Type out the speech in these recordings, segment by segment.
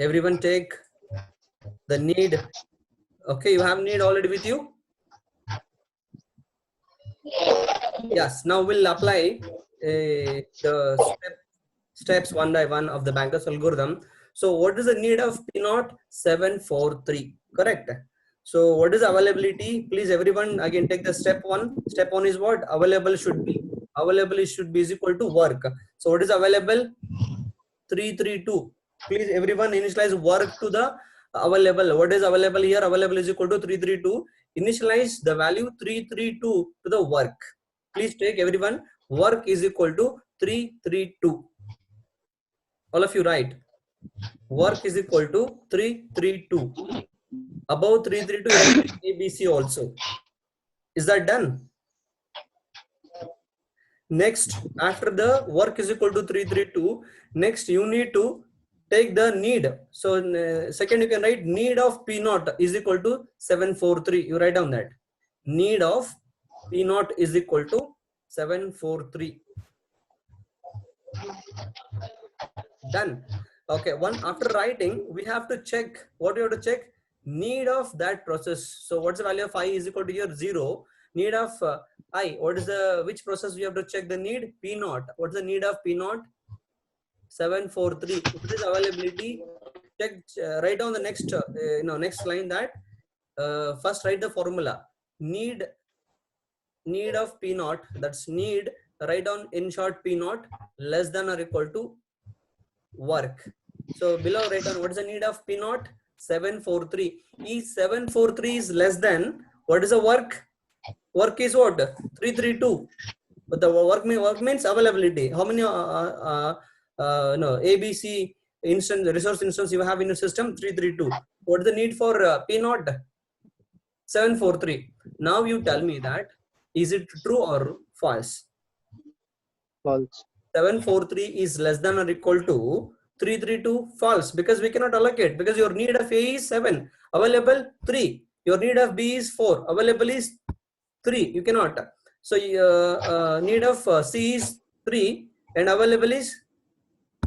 Everyone take the need. Okay, you have need already with you. Yes, now we'll apply the steps one by one of the Banker's algorithm. So what is the need of P naught? 743, correct? So what is availability? Please everyone again take the step one. Step one is what? Available should be. Available should be is equal to work. So what is available? 332. Please everyone initialize work to the available. What is available here? Available is equal to 332. Initialize the value 332 to the work. Please take everyone, work is equal to 332. All of you write. Work is equal to 332. Above 332 ABC also. Is that done? Next, after the work is equal to 332, next you need to take the need. So second you can write need of P naught is equal to 743. You write down that. Need of P naught is equal to 743. Done. Okay, one after writing, we have to check. What you have to check? Need of that process. So what's the value of I is equal to here 0. Need of I. What is the which process we have to check the need? P naught. What's the need of P naught? 743. What is availability? Check. Write down the next next line that first write the formula. Need of P naught. That's need. Write down in short P naught less than or equal to work. So below write down what is the need of P naught? 743. Is 743 is less than what is the work? Work is what? 332. But the work means availability. How many ABC instance resource instance you have in your system? 332. What is the need for P naught? 743. Now you tell me that is it true or false? False. 743 is less than or equal to 332. False, because we cannot allocate, because your need of A is 7, available 3. Your need of B is 4, available is 3. You cannot. So need of C is 3 and available is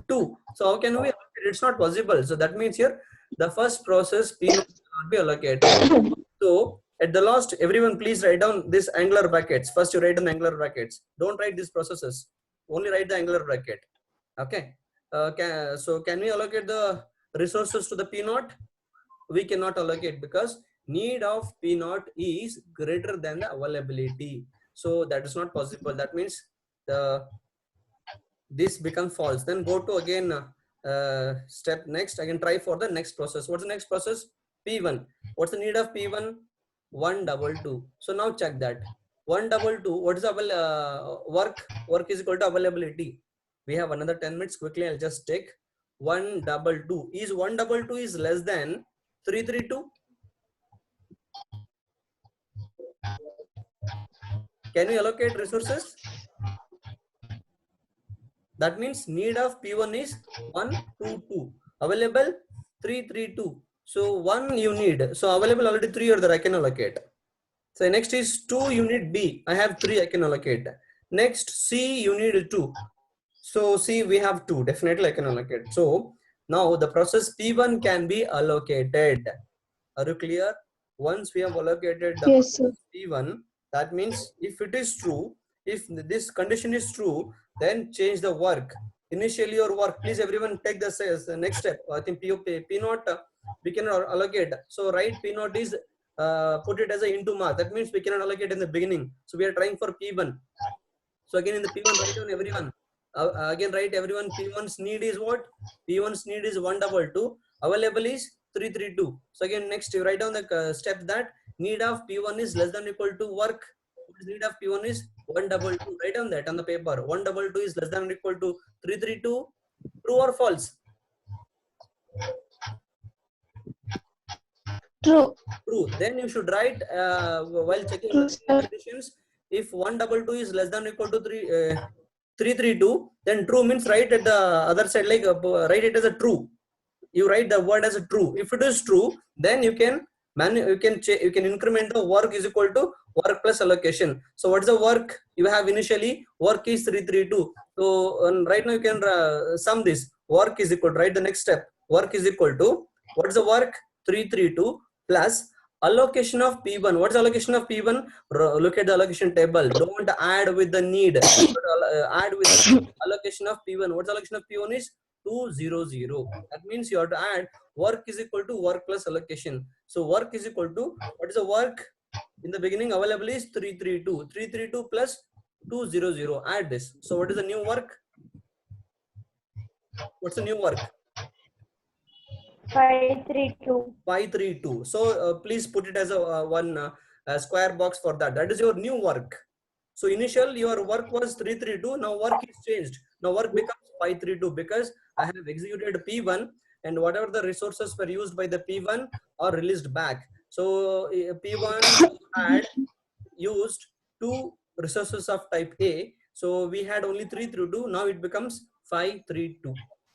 2. So how can we allocate? It's not possible. So that means here the first process P naught cannot be allocated. So at the last, everyone please write down this angular brackets. First you write down angular brackets. Don't write these processes. Only write the angular bracket. Okay. So can we allocate the resources to the P naught? We cannot allocate because need of P naught is greater than the availability. So that is not possible. That means this becomes false. Then go to again step next. Again try for the next process. What's the next process? P1. What's the need of P1? 122. So now check that. 122. What is the work? Work is equal to availability. We have another 10 minutes. Quickly, I'll just take 122. Is 122 is less than 332? Can we allocate resources? That means need of P1 is 122. Available 332. So 1 you need. So available already 3 or that I can allocate. So next is 2 you need B. I have 3 I can allocate. Next C you need 2. So C we have 2. Definitely I can allocate. So now the process P1 can be allocated. Are you clear? Once we have allocated the Yes, sir. P1, that means if it is true, if this condition is true, then change the work. Initially your work, please everyone take the next step. I think P naught we cannot allocate. So right P naught is put it as a into mark. That means we cannot allocate in the beginning. So we are trying for P1. So again in the P1 write down everyone. Again write everyone. P1's need is what? P1's need is 122. Available is 332. So again next you write down the step that need of P1 is less than or equal to work. Need of P1 is 122. Write down that on the paper. 122 is less than or equal to 332. True or false? True. True. Then you should write while checking the conditions. If 122 is less than or equal to 332, then true means write at the other side, like write it as a true. You write the word as a true. If it is true, then you can increment the work is equal to work plus allocation. So what is the work you have initially? Work is 332. So right now you can sum this. Work is equal to, write the next step. work is equal to, what is the work? 332 plus allocation of P1. What's allocation of P1? Look at the allocation table. Don't add with the need. Add with the allocation of P1. What's allocation of P1 is 200. That means you have to add work is equal to work plus allocation. So work is equal to, what is the work? In the beginning available is 332. 332 plus 200. Add this. So what is the new work? What's the new work? 532. 532. So please put it as a one square box for that. That is your new work. So initial your work was 332. Now work is changed. Now work becomes 532 because I have executed P1 and whatever the resources were used by the P1 are released back. So P1 had used 2 resources of type A. So we had only 332. Now it becomes 532.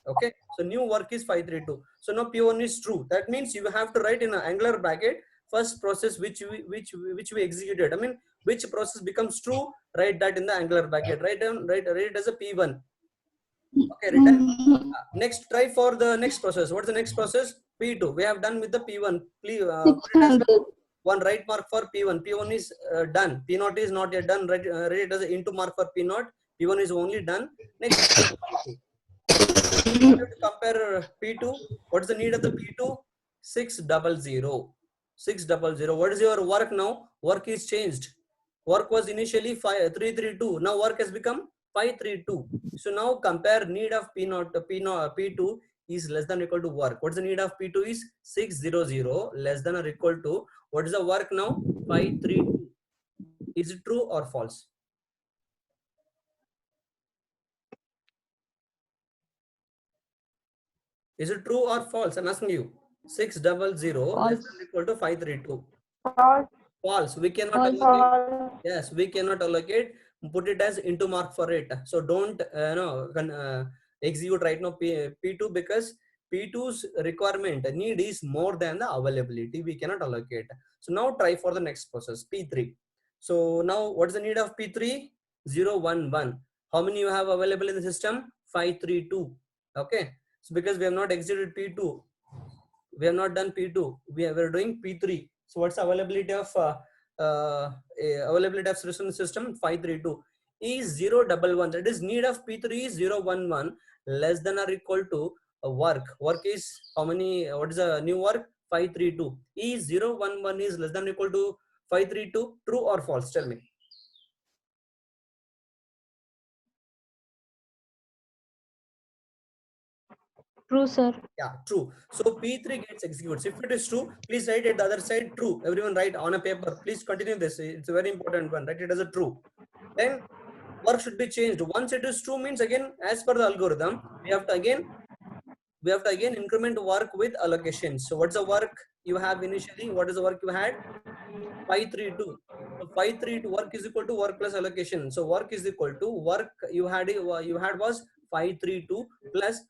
Okay. So new work is 532. So now P1 is true. That means you have to write in an angular bracket first process which we executed. I mean, which process becomes true, write that in the angular bracket. Write it as a P1. Okay, written. Next, try for the next process. What's the next process? P2. We have done with the P1. Please put it as one right mark for P1. P1 is done. P0 is not yet done. Write it as an into mark for P0. P1 is only done. Next, we have to compare P2. What is the need of the P2? 600. 600. What is your work now? Work is changed. Work was initially 332. Now work has become 532. So now compare need of P0, P2 is less than or equal to work. What is the need of P2 is 600 less than or equal to, what is the work now? 532. Is it true or false? Is it true or false? I'm asking you. 600 less than or equal to 532. False. False. We cannot allocate. False. Yes, we cannot allocate. Put it as into mark for it. So don't execute right now P2 because P2's requirement need is more than the availability. We cannot allocate. So now try for the next process, P3. So now what is the need of P3? 011. How many you have available in the system? 532. Okay. So because we have not executed P2, we have not done P2. We are doing P3. So what's the availability of solution system? 532 is 011. That is need of P3 is 011 less than or equal to work. Work is how many? What is the new work? 532. Is 011 is less than or equal to 532? True or false? Tell me. True, sir. Yeah, true. So P3 gets executes. If it is true, please write at the other side true. Everyone write on a paper. Please continue this. It's a very important one. Write it as a true. Then work should be changed. Once it is true means again, as per the algorithm, we have to again increment work with allocation. So what's the work you have initially? What is the work you had? 532. So 532 work is equal to work plus allocation. So work is equal to work you had was 532 plus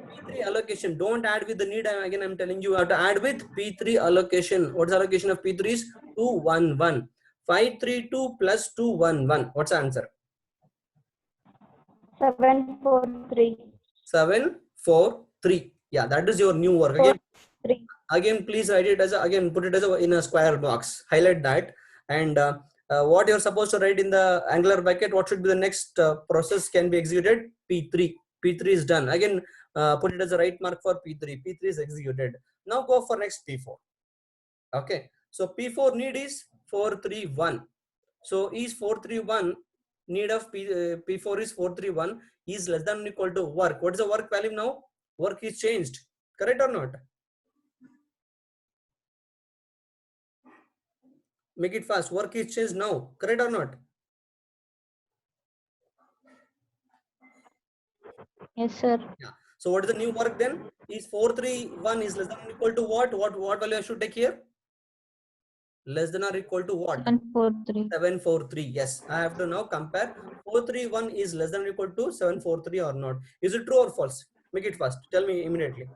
P3 allocation. Don't add with the need. Again, I'm telling you, you have to add with P3 allocation. What's the allocation of P3 is 211. 532 plus 211. What's the answer? 743. 743. Yeah, that is your new work. Again, 3. again, please write it as again put it as in a square box. Highlight that and what you're supposed to write in the angular bracket. What should be the next process can be executed? P3. P3 is done. Again, put it as a right mark for P3. P3 is executed. Now go for next P4. Okay. So P4 need is 431. So is 431 need of P4 is 431 is less than or equal to work. What is the work value now? Work is changed. Correct or not? Make it fast. Work is changed now. Correct or not? Yes, sir. Yeah. So what is the new work then? Is 431 is less than or equal to what? What value I should take here? Less than or equal to what? 743. 743. Yes. I have to now compare 431 is less than or equal to 743 or not. Is it true or false? Make it fast. Tell me immediately.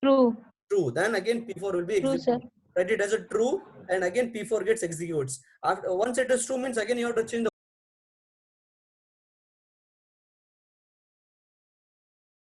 True. True. Then again P4 will be True, executed. sir. Write it as a true and again P4 gets executes. After once it is true means again you have to change the